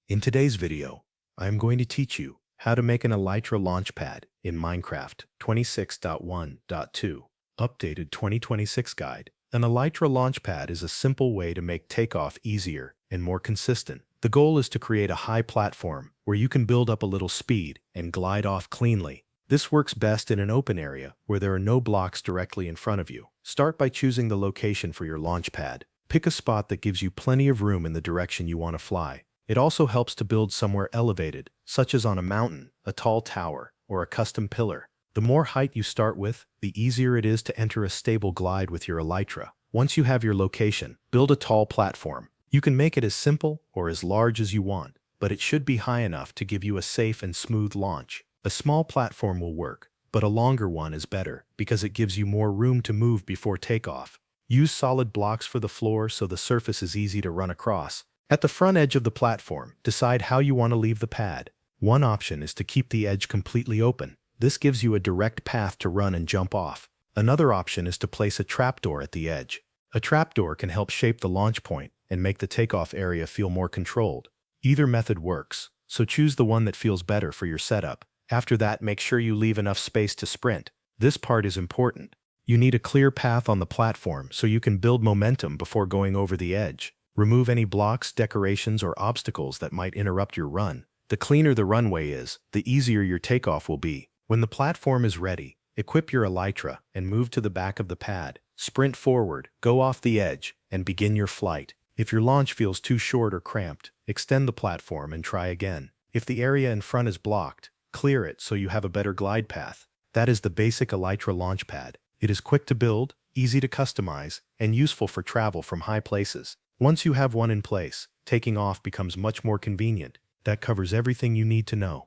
In today's video, I am going to teach you how to make an Elytra launchpad in Minecraft 26.1.2 Updated 2026 Guide. An Elytra launchpad is a simple way to make takeoff easier and more consistent. The goal is to create a high platform where you can build up a little speed and glide off cleanly. This works best in an open area where there are no blocks directly in front of you. Start by choosing the location for your launchpad. Pick a spot that gives you plenty of room in the direction you want to fly. It also helps to build somewhere elevated, such as on a mountain, a tall tower, or a custom pillar. The more height you start with, the easier it is to enter a stable glide with your Elytra. Once you have your location, build a tall platform. You can make it as simple or as large as you want, but it should be high enough to give you a safe and smooth launch. A small platform will work, but a longer one is better because it gives you more room to move before takeoff. Use solid blocks for the floor so the surface is easy to run across. At the front edge of the platform, decide how you want to leave the pad. One option is to keep the edge completely open. This gives you a direct path to run and jump off. Another option is to place a trapdoor at the edge. A trapdoor can help shape the launch point and make the takeoff area feel more controlled. Either method works, so choose the one that feels better for your setup. After that, make sure you leave enough space to sprint. This part is important. You need a clear path on the platform so you can build momentum before going over the edge. Remove any blocks, decorations, or obstacles that might interrupt your run. The cleaner the runway is, the easier your takeoff will be. When the platform is ready, equip your Elytra and move to the back of the pad. Sprint forward, go off the edge, and begin your flight. If your launch feels too short or cramped, extend the platform and try again. If the area in front is blocked, clear it so you have a better glide path. That is the basic Elytra launchpad. It is quick to build, easy to customize, and useful for travel from high places. Once you have one in place, taking off becomes much more convenient. That covers everything you need to know.